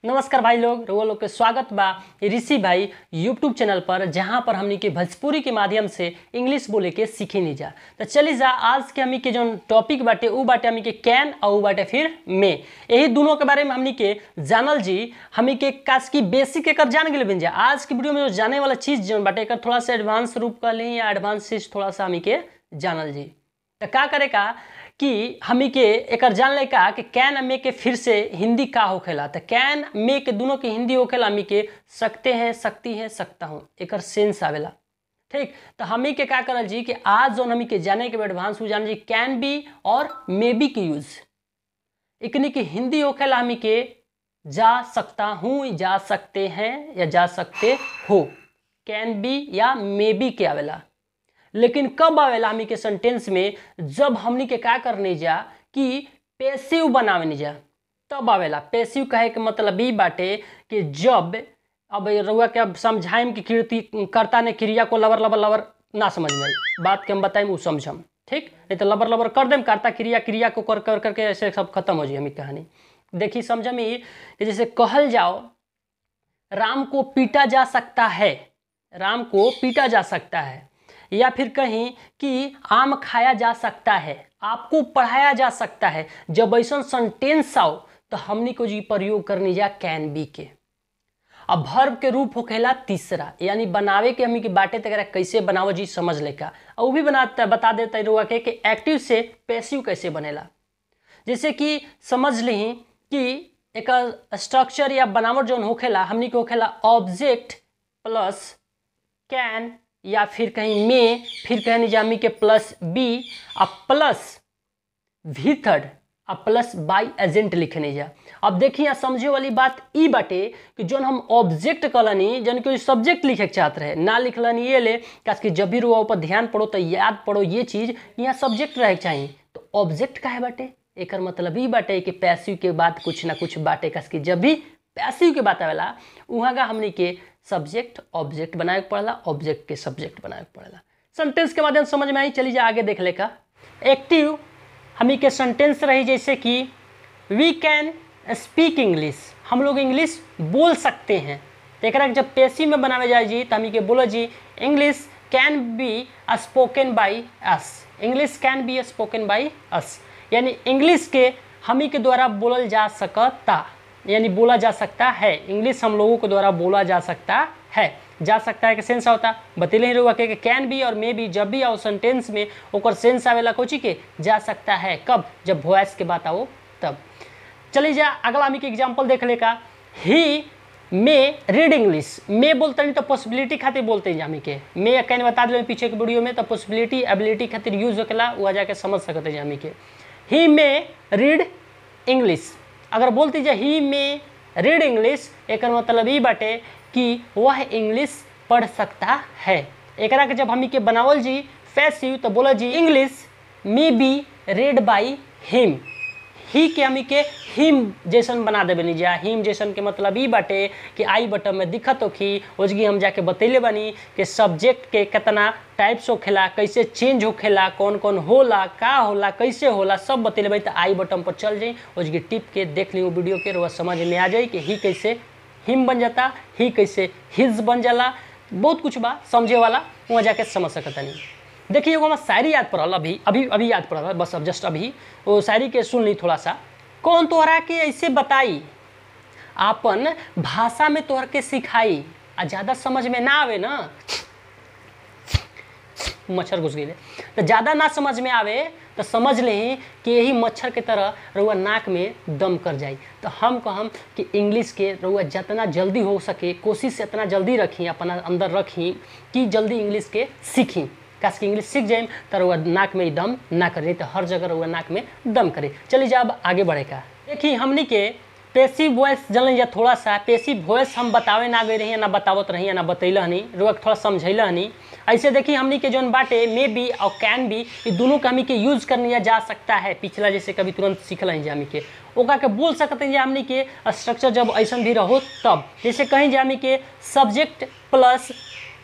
नमस्कार भाई लोग, रउआ लोग के स्वागत बा ऋषि भाई यूट्यूब चैनल पर, जहां पर हमनी के भोजपुरी के माध्यम से इंग्लिश बोले के सीखी नहीं जा। तो चली जा आज के हमनी के जो टॉपिक बाटे उ बाटे हमनी के कैन और उ बाटे फिर मे। यही दोनों के बारे में हमनी के जानल जी। हमनी के काश की बेसिक एकर जान गए बन जा। आज की वीडियो में जो जाने वाला चीज जो बाटे एकर थोड़ा सा एडवांस रूप कर ली या एडवांस चीज थोड़ा सा हमनी के जानल जी। तो का करे का कि हमी के एकर जान ले का कि कैन मे के फिर से हिंदी का होखेला। तो कैन मे के दोनों के हिंदी होखेला हमी के सकते हैं, सकती है, सकता हूँ, एकर सेंस आवेला। ठीक, तो हमी के का करल जी कि आज जो हमी के जाने के एडवांस हो जान जी कैन बी और मे बी के यूज। इकनी की हिंदी होखेला हमी के जा सकता हूँ, जा सकते हैं या जा सकते हो, कैन बी या मे बी के आवेला। लेकिन कब आवेला हमी के सेंटेंस में, जब हमनी के का करने जा कि पैसिव बनावे जा, तब आवेला। पैसिव कहे के मतलब ई बाटे कि जब अब रउआ के अब समझाइम कि कर्ता ने क्रिया को लवर लवर लवर ना समझ में आई, बात के हम बताइम वो समझम। ठीक, नहीं तो लबर लबर कर देम, कर्ता क्रिया को कर कर करके ऐसे सब खत्म हो जाए हमी कहानी। देखिए समझम ई कि जैसे कहल जाओ राम को पीटा जा सकता है, राम को पीटा जा सकता है, या फिर कहीं कि आम खाया जा सकता है, आपको पढ़ाया जा सकता है। जब ऐसा सेंटेंस आओ तो हमनी को जी प्रयोग करनी जा कैन बी के। अब वर्ब के रूप होखेला तीसरा, यानी बनावे के हमी के बाटे तक कैसे बनावो जी समझ लेका। और वो भी बता देता है कि एक्टिव से पैसिव कैसे बनेला। जैसे कि समझ ली कि एक स्ट्रक्चर या बनावट जो होखेला हमनी के होखेला ऑब्जेक्ट प्लस कैन या फिर कहीं में, फिर कहीं जामी के प्लस बी और प्लस भी थर्ड और प्लस बाई एजेंट लिखने जा। अब देखिए यहाँ समझे वाली बात ई बाटे कि जो हम ऑब्जेक्ट कलनी जन कोई सब्जेक्ट लिखे के चाहते रहे ना लिखलनी ये ले कि जब भी रुआ ऊपर ध्यान पड़ो तो याद पड़ो ये चीज यहाँ सब्जेक्ट रहे चाहिए। तो ऑब्जेक्ट का है बाटे, एक मतलब ई बाटे कि पैसिव के बाद कुछ ना कुछ बाटे कि जब भी पैसिव के बात आवेला वहाँ का हमने के सब्जेक्ट ऑब्जेक्ट बनाए पड़ेला, ऑब्जेक्ट के सब्जेक्ट बनाए पड़ेला। सेंटेंस के माध्यम समझ में आई, चली जा आगे देख लेका। एक्टिव हमी के सेंटेंस रही जैसे कि वी कैन स्पीक इंग्लिश, हम लोग इंग्लिश बोल सकते हैं। तो एक जब पैसिव में बनावे जाए जी तो हमी के बोलो जी English can be spoken by us, English can be spoken by us, यानी इंग्लिश के हमी के द्वारा बोलल जा सकता, यानी बोला जा सकता है। इंग्लिश हम लोगों के द्वारा बोला जा सकता है। जा सकता है के सेंस होता बतेले ही रहुआ के कैन बी और मे बी जब भी आओ सेंटेंस में ओकर सेंस आवेला कोची के जा सकता है। कब? जब वॉइस के बात आओ तब। चलिए जा अगला हमी के एग्जांपल देख ले का। ही मे रीड इंग्लिश, मे बोलते नहीं तो पॉसिबिलिटी खातिर बोलते हैं हमी के। मे कैन बता दिए पीछे के वीडियो में, तो पॉसिबिलिटी एबिलिटी खातिर यूज होकेला वह जाके समझ सकते हैं हमी के। ही मे रीड इंग्लिश, अगर बोलती जाए ही में रीड इंग्लिश, एक मतलब ये बाटे कि वह इंग्लिश पढ़ सकता है। एक के जब हमी के बनावल जी पैसिव तो बोला जी English may be read by him, ही के हमी के हिम जैसन बना देवे नहीं जा। हिम जैसन के मतलब ये बाटे कि आई बटन में दिखत होखी, ओजगी हम जाके बतैले बनी कि सब्जेक्ट के कितना टाइप्स होखेला, कैसे चेंज होखेला, कौन कौन होला, का होला, कैसे होला, सब बतैले बनी। तो आई बटन पर चल जाई, ओजगी टिप के देख ली वो वीडियो के, रोज समझ में आ जाए कि ही कैसे हिम बन जाता, ही कैसे हिज बन जाला। बहुत कुछ बा समझे वाला, वहाँ जाके समझ सकता नहीं। देखिए वो हमारा शायरी याद पड़ल, अभी याद पड़ल, बस अब जस्ट अभी वो शायरी के सुन ली थोड़ा सा। कौन तोहरा के ऐसे बताई आपन भाषा में तोहर के सिखाई, आ ज़्यादा समझ में ना आवे ना, मच्छर घुस गए तो ज़्यादा ना समझ में आवे तो समझ लें कि यही मच्छर के तरह रउआ नाक में दम कर जाए। तो हम कहम कि इंग्लिश के रउआ जितना जल्दी हो सके कोशिश इतना जल्दी रखी, अपना अंदर रखी कि जल्दी इंग्लिश के सीखी। काश की इंग्लिश सीख जाए तो रउआ नाक में दम ना करे, तो हर जगह रउआ नाक में दम करे। चलिए जा अब आगे बढ़े का। देखिए हमनी के पैसिव वॉइस जन जा थोड़ा सा पैसिव वॉइस हम बतावे ना गए रही, ना बतावत रही, ना बतैला नहीं, रुआ थोड़ा समझैला नहीं। ऐसे देखिए हमनी के जौन बाटे मे बी और कैन बी, ये दोनों का हमी के यूज करने जा सकता है। पिछला जैसे कभी तुरंत सीखल हैं हमी के ओका के बोल सकते हैं हमनी के स्ट्रक्चर जब ऐसा भी रहो तब। जैसे कहीं जा हमी के सब्जेक्ट प्लस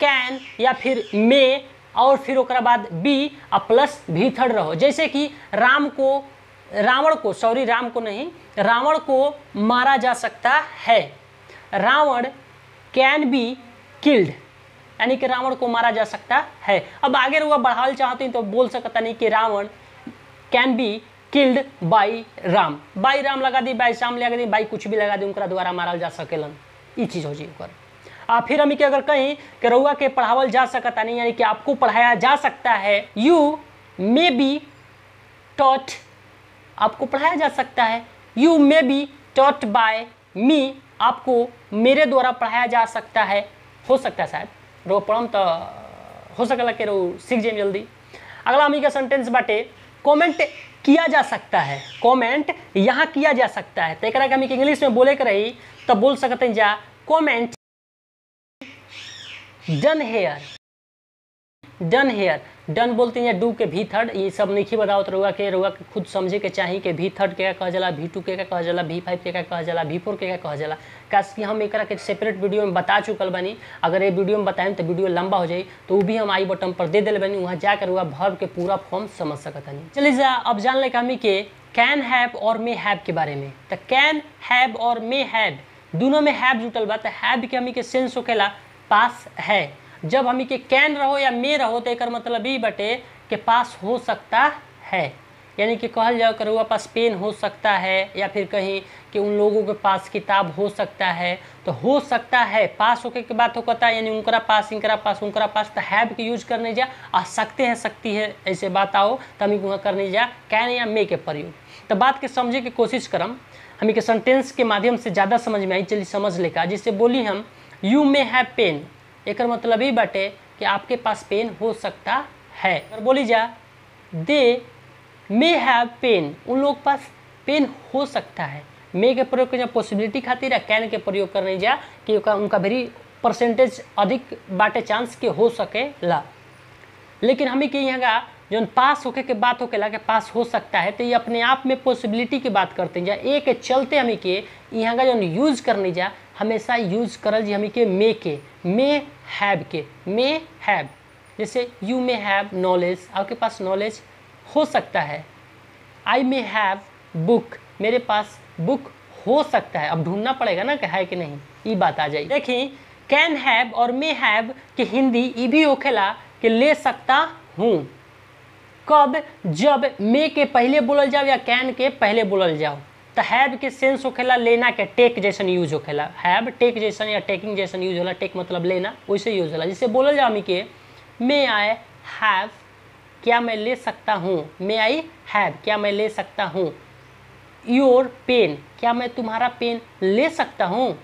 कैन या फिर मे और फिर ओकरा बाद बी और प्लस भी थर्ड रहो। जैसे कि राम को रावण को, सॉरी राम को नहीं, रावण को मारा जा सकता है। रावण कैन बी किल्ड, यानी कि रावण को मारा जा सकता है। अब आगे रुआ बढ़ाल चाहते हैं तो बोल सकता नहीं कि रावण कैन बी किल्ड बाई राम, बाई राम लगा दी, बाई शाम लगा दी, बाई कुछ भी लगा दी, उनका द्वारा मारल जा सकेलन, ये चीज़ हो जी। फिर हम के अगर कहीं कि रउआ के पढ़ावल जा सकता नहीं, यानी कि आपको पढ़ाया जा सकता है। यू मे बी टॉट, आपको पढ़ाया जा सकता है। You may be taught by me, आपको मेरे द्वारा पढ़ाया जा सकता है। हो सकता है शायद रो पढ़म तो हो सकला कि रो सीख जाए जल्दी। अगला हमी का सेंटेंस बाटे कमेंट किया जा सकता है। कमेंट यहाँ किया जा सकता है, तो एक हमी इंग्लिश में बोले के रही तो बोल सकते हैं जा comment done here, done here, done बोलते हैं डू के भी थर्ड, ये सब नहीं बताओ तो रुआ के खुद समझे के चाहिए कि भी थर्ड के कहा जाला, भी टू के कहा जाला, भी फाइव के कहा जाला, भी फोर के कहा जाला। काश कि हम एक के सेपरेट वीडियो में बता चुकल बनी, अगर ये वीडियो में बताएं तो वीडियो लंबा हो जाए तो वो भी हम आई बटन पर दे दिले बनी, वहाँ जाकर हुआ वर्ब के पूरा फॉर्म समझ सकता नहीं। चलिए जा अब जान ले हमी के कैन हैव और मे हैव के बारे में। तो कैन हैव और मे हैव दोनों में हैव जुटल बा, तो हैव के हमी के सेंस होकेला पास है। जब हमी के कैन रहो या मे रहो तो एक मतलब ही बटे के पास हो सकता है, यानी कि कहल जाओ कि पास पेन हो सकता है, या फिर कहीं कि उन लोगों के पास किताब हो सकता है। तो हो सकता है पास होके के बात होता है, यानी उनका पास, इनकरा पास, उनकरा पास, तो हैव के यूज करने जा। आ सकते हैं, सकती है, ऐसे बात आओ तो हमी वहाँ करने जा कैन या मे के प्रयोग। तो बात के समझे की कोशिश करम, हमी के सेंटेंस के माध्यम से ज़्यादा समझ में आई, चलिए समझ लेका। जिससे बोली हम यू मे हैव पेन, एक मतलब ही बाटे कि आपके पास पेन हो सकता है। अगर बोली जा दे मे हैव पेन, उन लोग पास पेन हो सकता है। मे के प्रयोग करने पॉसिबिलिटी खातिर, कैन के प्रयोग करने जा कि उनका वेरी परसेंटेज अधिक बाटे चांस के हो सके ला। लेकिन हमें कि यहाँ का जो पास होके के बात होकेला के पास हो सकता है, तो ये अपने आप में पॉसिबिलिटी की बात करते हैं जा। एक चलते हमें के यहाँ का जो यूज करने जा हमेशा यूज करल जी हमें के मे हैव के, मे हैव। जैसे यू मे हैव नॉलेज, आपके पास नॉलेज हो सकता है। आई मे हैव बुक, मेरे पास बुक हो सकता है। अब ढूंढना पड़ेगा ना कि है कि नहीं, ये बात आ जाए। देखिए कैन हैव और मे हैव के हिंदी ये भी होखेला कि ले सकता हूँ। कब? जब मे के पहले बोलल जाओ या कैन के पहले बोलल जाओ। तो हैव के सेंस होखेला लेना के, टेक जैसन यूज होखेला। हैव टेक जैसन या टेकिंग जैसन यूज होला, टेक मतलब लेना, वैसे यूज होला। जिससे बोलल जाओ हमी के मे आई हैव, क्या मैं ले सकता हूँ। मे आई हैव, क्या मैं ले सकता हूँ। योर पेन, क्या मैं तुम्हारा पेन ले सकता हूँ।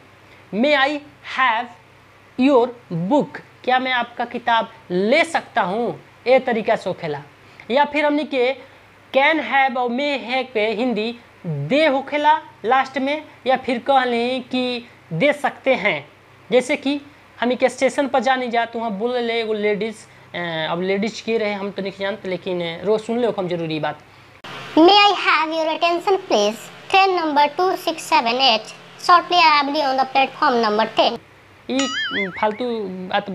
मे आई हैव योर बुक, क्या मैं आपका किताब ले सकता हूँ। ये तरीका से होखेला। या फिर हमने के कैन हैव और मे हैव पे हिंदी दे होखेला लास्ट में, या फिर कह लें कि दे सकते हैं। जैसे कि हम के स्टेशन पर जाने जा तो वहाँ बोल ले एगो लेडीज़, अब लेडीज के रहे हम तो नहीं जानते, लेकिन रोज सुन ले हम जरूरी बात। May I have your attention please? Train number 2678 shortly arrived on the platform number 10। ये फालतू बात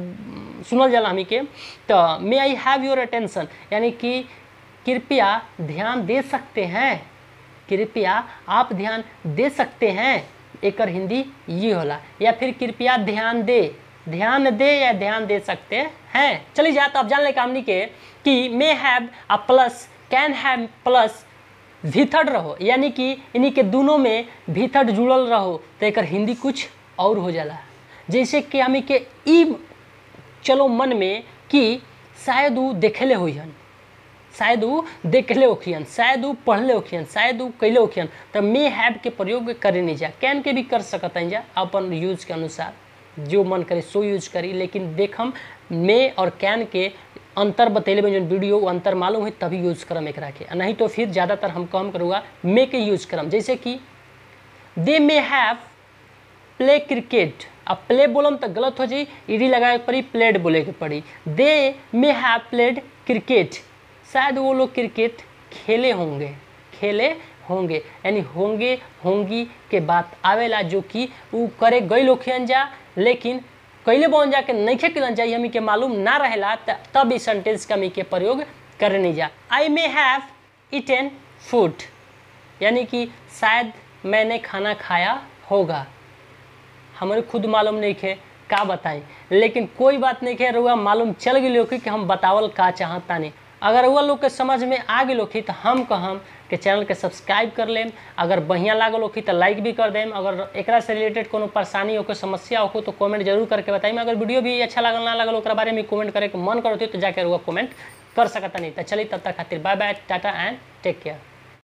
सुनल जाला हमी के। तो मे आई हैव योर अटेंशन, यानी कि कृपया ध्यान दे सकते हैं, कृपया आप ध्यान दे सकते हैं। एक हिंदी ये होला। या फिर कृपया ध्यान दे, ध्यान दे या ध्यान दे सकते हैं। चलिए जा तो अब जान ले हमनी के कि मे हैव आ प्लस कैन हैव प्लस भीथर्ड रहो, यानी कि इन्हीं के दोनों में भीथर्ड जुड़ल रहो तो एक हिंदी कुछ और हो जाला। जैसे कि हमें के ई चलो मन में कि शायद वो देखले होइहन, शायद वो देखले होखियन, शायद वो पढ़ले होखियन, शायद वो कैले होखियन। तो मे हैव के प्रयोग करे नहीं जा। कैन के भी कर सकते हैं जा, अपन यूज के अनुसार जो मन करे सो यूज करी। लेकिन देख हम मे और कैन के अंतर बतैले में जो वीडियो अंतर मालूम है तभी यूज करम एक के, नहीं तो फिर ज़्यादातर हम कम करूँगा मे के यूज करम। जैसे कि दे मे हैव प्ले क्रिकेट, अब प्ले बोलम तो गलत हो जाए, ईडी लगाए पड़ी, प्लेड बोले के पड़ी। दे मे हैव प्लेड क्रिकेट, शायद वो लोग क्रिकेट खेले होंगे, खेले होंगे, यानी होंगे होंगी के बात आवेला जो कि वो करे गई लोखियन जा, लेकिन कैले बन जाके नहीं खेलन जा हमी के मालूम ना रहेला, तब इस सेंटेंस का हमी के प्रयोग करने जा। आई मे हैव ईटेन फूड, यानी कि शायद मैंने खाना खाया होगा। हमें खुद मालूम नहीं है का बताई, लेकिन कोई बात नहीं है, रुआ मालूम चल गई हो कि हम बतावल का चाहता नहीं। अगर रुआ लोग के समझ में आ गई होखी तो हम कहम कि चैनल के सब्सक्राइब कर लेम। अगर बढ़िया लागल होखी तो लाइक भी कर देम। अगर एकरा से रिलेटेड कोनो परेशानी हो, समस्या हो तो कमेंट जरूर करके बताइए। अगर वीडियो भी अच्छा लागल ना लागल ओकरा बारे में कमेंट करे के मन करती तो जाकर रुआ कमेंट कर सकता नहीं। तो चलिए तब तक खातिर bye bye, tata and take care.